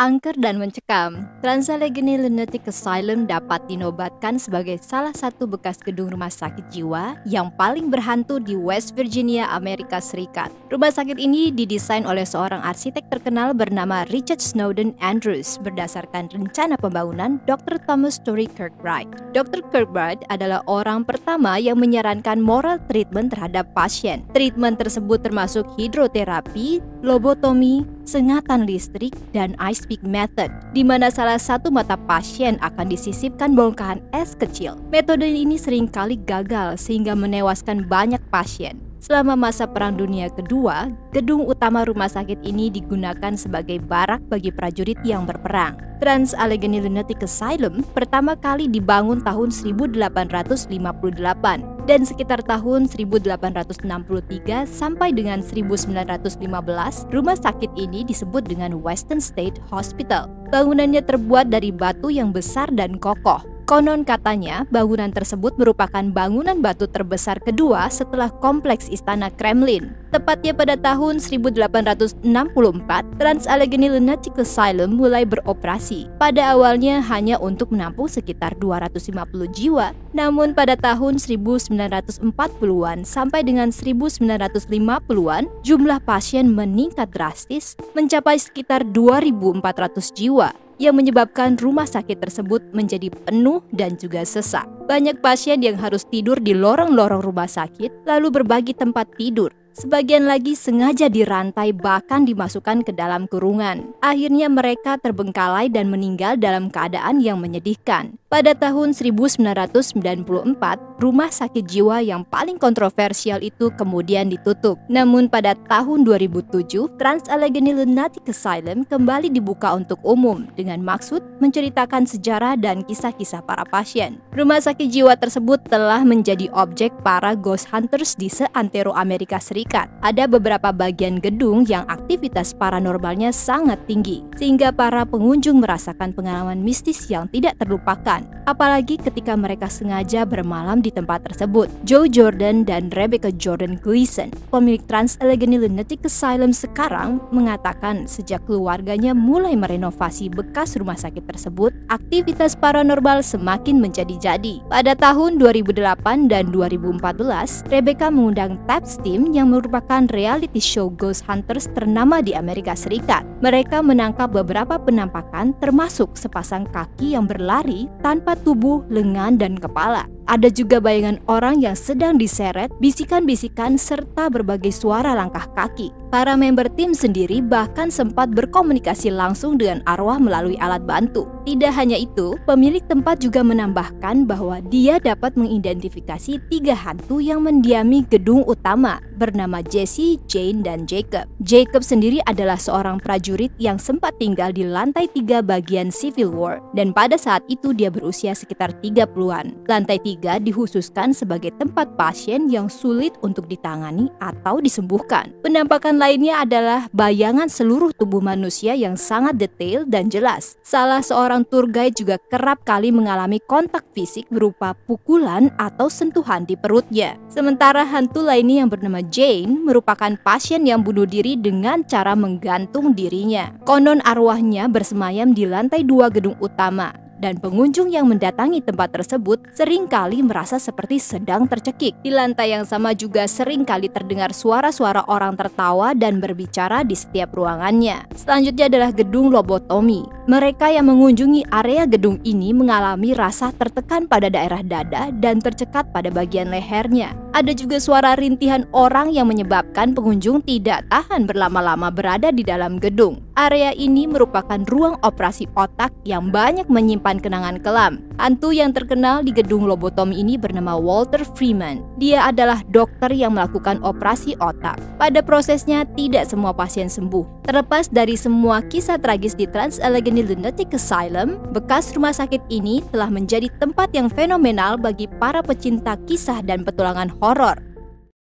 Angker dan mencekam, Trans-Allegheny Lunatic Asylum dapat dinobatkan sebagai salah satu bekas gedung rumah sakit jiwa yang paling berhantu di West Virginia, Amerika Serikat. Rumah sakit ini didesain oleh seorang arsitek terkenal bernama Richard Snowden Andrews berdasarkan rencana pembangunan Dr. Thomas Story Kirkbride. Dr. Kirkbride adalah orang pertama yang menyarankan moral treatment terhadap pasien. Treatment tersebut termasuk hidroterapi, lobotomi, sengatan listrik, dan ice pick method, di mana salah satu mata pasien akan disisipkan bongkahan es kecil. Metode ini seringkali gagal sehingga menewaskan banyak pasien. Selama masa Perang Dunia Kedua, gedung utama rumah sakit ini digunakan sebagai barak bagi prajurit yang berperang. Trans-Allegheny Lunatic Asylum pertama kali dibangun tahun 1858 dan sekitar tahun 1863 sampai dengan 1915, rumah sakit ini disebut dengan Western State Hospital. Bangunannya terbuat dari batu yang besar dan kokoh. Konon katanya, bangunan tersebut merupakan bangunan batu terbesar kedua setelah kompleks Istana Kremlin. Tepatnya pada tahun 1864, Trans-Allegheny Lunatic Asylum mulai beroperasi. Pada awalnya hanya untuk menampung sekitar 250 jiwa, namun pada tahun 1940-an sampai dengan 1950-an, jumlah pasien meningkat drastis mencapai sekitar 2.400 jiwa, yang menyebabkan rumah sakit tersebut menjadi penuh dan juga sesak. Banyak pasien yang harus tidur di lorong-lorong rumah sakit lalu berbagi tempat tidur. Sebagian lagi sengaja dirantai bahkan dimasukkan ke dalam kurungan. Akhirnya mereka terbengkalai dan meninggal dalam keadaan yang menyedihkan. Pada tahun 1994, rumah sakit jiwa yang paling kontroversial itu kemudian ditutup. Namun pada tahun 2007, Trans-Allegheny Lunatic Asylum kembali dibuka untuk umum dengan maksud menceritakan sejarah dan kisah-kisah para pasien. Rumah sakit jiwa tersebut telah menjadi objek para ghost hunters di seantero Amerika Serikat. Ada beberapa bagian gedung yang aktivitas paranormalnya sangat tinggi, sehingga para pengunjung merasakan pengalaman mistis yang tidak terlupakan, apalagi ketika mereka sengaja bermalam di tempat tersebut. Joe Jordan dan Rebecca Jordan Gleason, pemilik Trans-Allegheny Lunatic Asylum sekarang, mengatakan sejak keluarganya mulai merenovasi bekas rumah sakit tersebut, aktivitas paranormal semakin menjadi-jadi. Pada tahun 2008 dan 2014, Rebecca mengundang Taps Team yang merupakan reality show ghost hunters ternama di Amerika Serikat. Mereka menangkap beberapa penampakan termasuk sepasang kaki yang berlari tanpa tubuh, lengan, dan kepala. Ada juga bayangan orang yang sedang diseret, bisikan-bisikan, serta berbagai suara langkah kaki. Para member tim sendiri bahkan sempat berkomunikasi langsung dengan arwah melalui alat bantu. Tidak hanya itu, pemilik tempat juga menambahkan bahwa dia dapat mengidentifikasi 3 hantu yang mendiami gedung utama bernama Jesse, Jane, dan Jacob. Jacob sendiri adalah seorang prajurit yang sempat tinggal di lantai 3 bagian Civil War, dan pada saat itu dia berusia sekitar 30-an. Lantai 3 dikhususkan sebagai tempat pasien yang sulit untuk ditangani atau disembuhkan. Penampakan lainnya adalah bayangan seluruh tubuh manusia yang sangat detail dan jelas. Salah seorang tour guide juga kerap kali mengalami kontak fisik berupa pukulan atau sentuhan di perutnya. Sementara hantu lainnya yang bernama Jane merupakan pasien yang bunuh diri dengan cara menggantung dirinya. Konon arwahnya bersemayam di lantai 2 gedung utama, dan pengunjung yang mendatangi tempat tersebut seringkali merasa seperti sedang tercekik. Di lantai yang sama juga seringkali terdengar suara-suara orang tertawa dan berbicara di setiap ruangannya. Selanjutnya adalah gedung lobotomi. Mereka yang mengunjungi area gedung ini mengalami rasa tertekan pada daerah dada dan tercekat pada bagian lehernya. Ada juga suara rintihan orang yang menyebabkan pengunjung tidak tahan berlama-lama berada di dalam gedung. Area ini merupakan ruang operasi otak yang banyak menyimpan kenangan kelam. Hantu yang terkenal di gedung lobotomi ini bernama Walter Freeman. Dia adalah dokter yang melakukan operasi otak. Pada prosesnya, tidak semua pasien sembuh. Terlepas dari semua kisah tragis di Trans-Allegheny Lunatic Asylum, bekas rumah sakit ini telah menjadi tempat yang fenomenal bagi para pecinta kisah dan petualangan horor.